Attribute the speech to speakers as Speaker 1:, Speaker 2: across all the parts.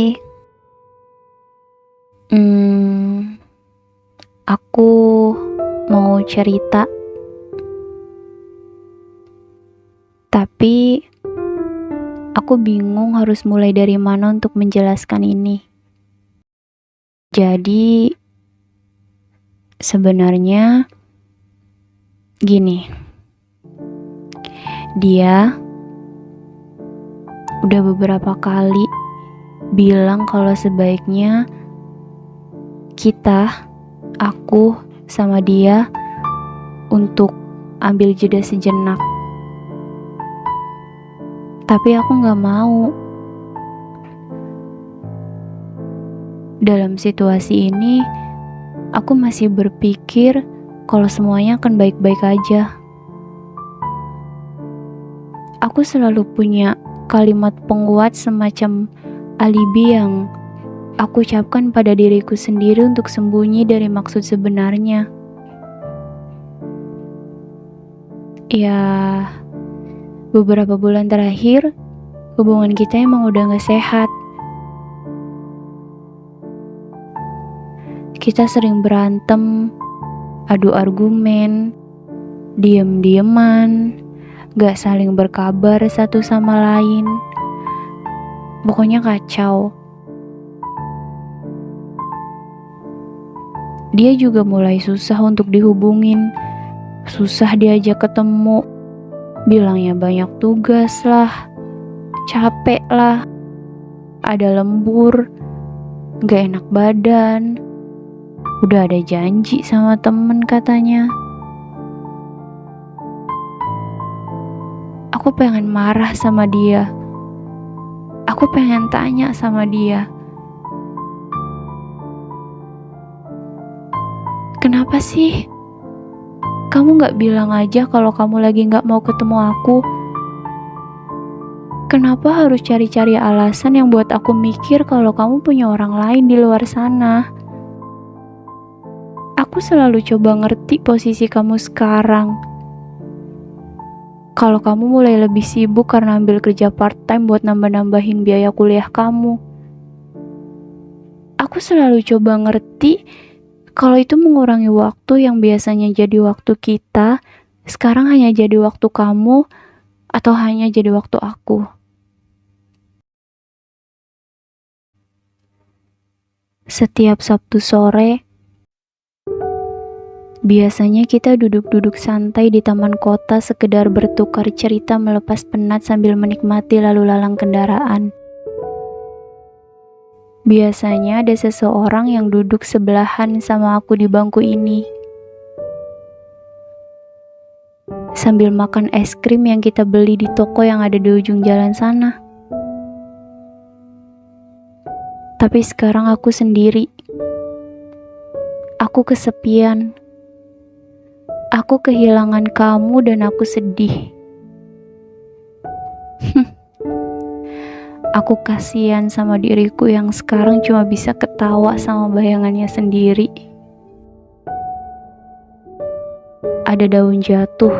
Speaker 1: Hai, mmm, aku mau cerita, tapi aku bingung harus mulai dari mana untuk menjelaskan ini. Jadi, sebenarnya gini, dia udah beberapa kali bilang kalau sebaiknya kita, aku sama dia untuk ambil jeda sejenak. Tapi aku gak mau. Dalam situasi ini, aku masih berpikir kalau semuanya akan baik-baik aja. Aku selalu punya kalimat penguat semacam alibi yang aku ucapkan pada diriku sendiri untuk sembunyi dari maksud sebenarnya. Ya, beberapa bulan terakhir, hubungan kita emang udah gak sehat. Kita sering berantem, adu argumen, diem-dieman, gak saling berkabar satu sama lain. Pokoknya kacau. Dia juga mulai susah untuk dihubungin, susah diajak ketemu, bilangnya banyak tugas lah, capek lah, ada lembur, gak enak badan, udah ada janji sama temen katanya. Aku pengen marah sama dia. Aku pengen tanya sama dia. Kenapa sih? Kamu gak bilang aja kalau kamu lagi gak mau ketemu aku? Kenapa harus cari-cari alasan yang buat aku mikir kalau kamu punya orang lain di luar sana? Aku selalu coba ngerti posisi kamu sekarang. Kalau kamu mulai lebih sibuk karena ambil kerja part-time buat nambah-nambahin biaya kuliah kamu. Aku selalu coba ngerti kalau itu mengurangi waktu yang biasanya jadi waktu kita, sekarang hanya jadi waktu kamu atau hanya jadi waktu aku. Setiap Sabtu sore, biasanya kita duduk-duduk santai di taman kota sekedar bertukar cerita melepas penat sambil menikmati lalu lalang kendaraan. Biasanya ada seseorang yang duduk sebelahan sama aku di bangku ini. Sambil makan es krim yang kita beli di toko yang ada di ujung jalan sana. Tapi sekarang aku sendiri. Aku kesepian. Aku kehilangan kamu dan aku sedih. Aku kasihan sama diriku yang sekarang cuma bisa ketawa sama bayangannya sendiri. Ada daun jatuh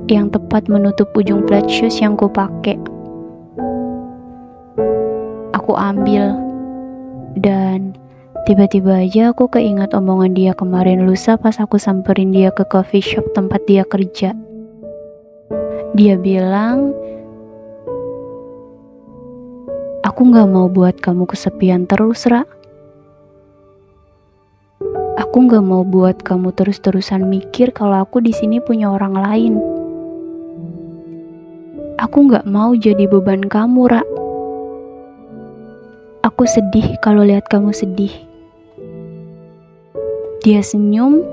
Speaker 1: yang tepat menutup ujung flat shoes yang ku pakai. Aku ambil dan tiba-tiba aja aku keingat omongan dia kemarin lusa pas aku samperin dia ke coffee shop tempat dia kerja. Dia bilang, aku gak mau buat kamu kesepian terus, Ra. Aku gak mau buat kamu terus-terusan mikir kalau aku di sini punya orang lain. Aku gak mau jadi beban kamu, Ra. Aku sedih kalau lihat kamu sedih. Dia senyum,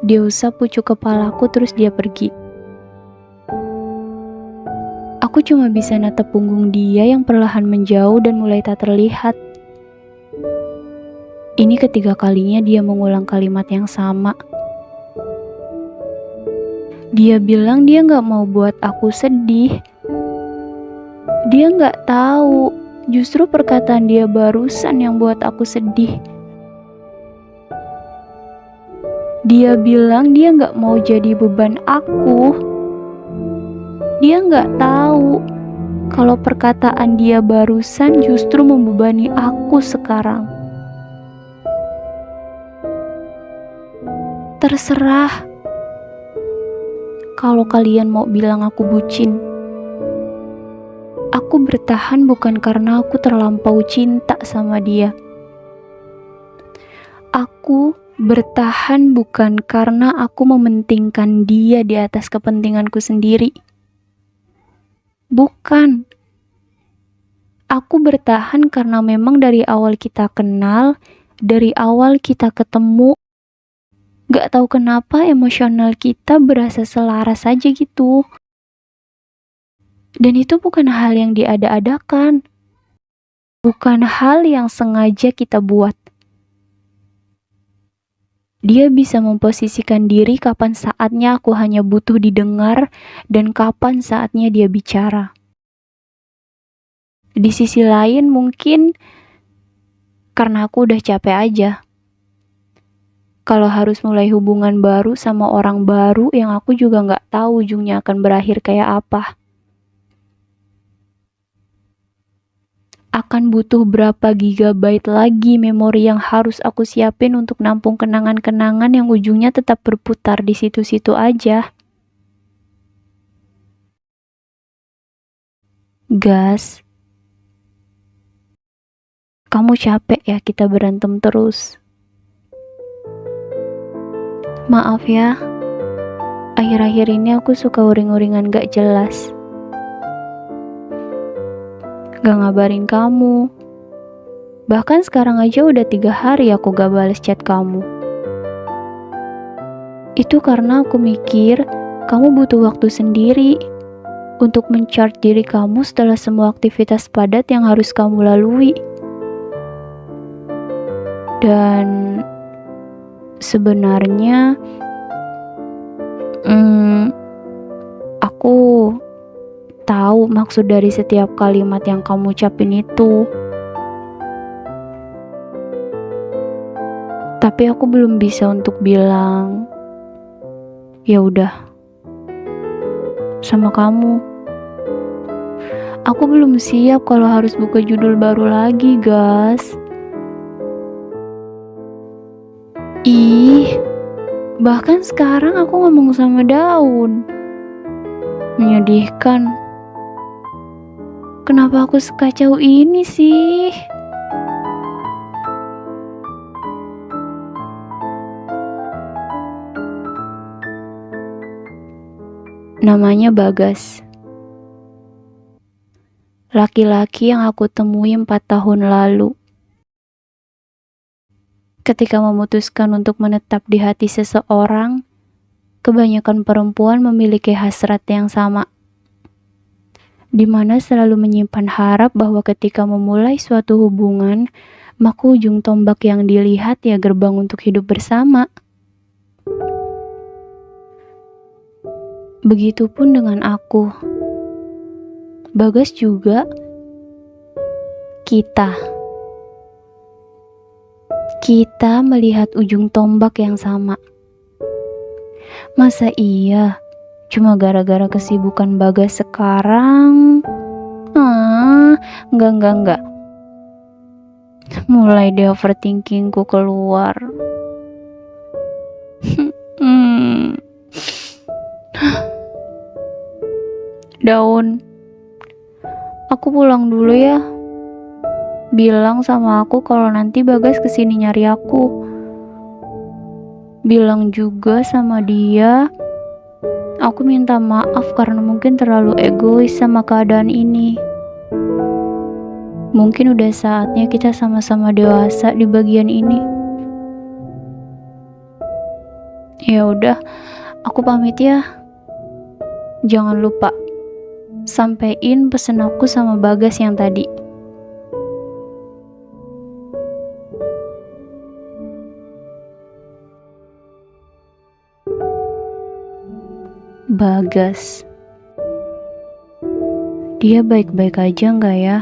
Speaker 1: dia usap pucuk kepalaku terus dia pergi. Aku cuma bisa natap punggung dia yang perlahan menjauh dan mulai tak terlihat. Ini ketiga kalinya dia mengulang kalimat yang sama. Dia bilang dia gak mau buat aku sedih. Dia gak tahu, justru perkataan dia barusan yang buat aku sedih. Dia bilang dia gak mau jadi beban aku. Dia gak tahu kalau perkataan dia barusan justru membebani aku sekarang. Terserah kalau kalian mau bilang aku bucin. Aku bertahan bukan karena aku terlampau cinta sama dia. Aku bertahan bukan karena aku mementingkan dia di atas kepentinganku sendiri. Bukan. Aku bertahan karena memang dari awal kita kenal, dari awal kita ketemu, gak tahu kenapa emosional kita berasa selaras aja gitu. Dan itu bukan hal yang diada-adakan. Bukan hal yang sengaja kita buat. Dia bisa memposisikan diri kapan saatnya aku hanya butuh didengar dan kapan saatnya dia bicara. Di sisi lain mungkin karena aku udah capek aja. Kalau harus mulai hubungan baru sama orang baru yang aku juga gak tahu ujungnya akan berakhir kayak apa. Akan butuh berapa gigabyte lagi memori yang harus aku siapin untuk nampung kenangan-kenangan yang ujungnya tetap berputar di situ-situ aja. Gas, kamu capek ya kita berantem terus. Maaf ya, akhir-akhir ini aku suka uring-uringan gak jelas. Gak ngabarin kamu. Bahkan sekarang aja udah 3 hari aku gak bales chat kamu. Itu karena aku mikir kamu butuh waktu sendiri untuk men-charge diri kamu setelah semua aktivitas padat yang harus kamu lalui. Dan sebenarnya aku tahu maksud dari setiap kalimat yang kamu ucapin itu. Tapi aku belum bisa untuk bilang ya udah sama kamu. Aku belum siap kalau harus buka judul baru lagi, guys. Bahkan sekarang aku ngomong sama daun. Menyedihkan. Kenapa aku sekacau ini sih? Namanya Bagas. Laki-laki yang aku temui 4 tahun lalu. Ketika memutuskan untuk menetap di hati seseorang, kebanyakan perempuan memiliki hasrat yang sama, di mana selalu menyimpan harap bahwa ketika memulai suatu hubungan, maka ujung tombak yang dilihat ya gerbang untuk hidup bersama. Begitupun dengan aku. Bagas juga. Kita melihat ujung tombak yang sama. Masa iya? Cuma gara-gara kesibukan Bagas sekarang? Enggak. Mulai deh overthinkingku keluar. Daun, aku pulang dulu ya. Bilang sama aku kalau nanti Bagas kesini nyari aku. Bilang juga sama dia, aku minta maaf karena mungkin terlalu egois sama keadaan ini. Mungkin udah saatnya kita sama-sama dewasa di bagian ini. Ya udah, aku pamit ya. Jangan lupa sampein pesen aku sama Bagas yang tadi. Bagas. Dia baik-baik aja nggak ya?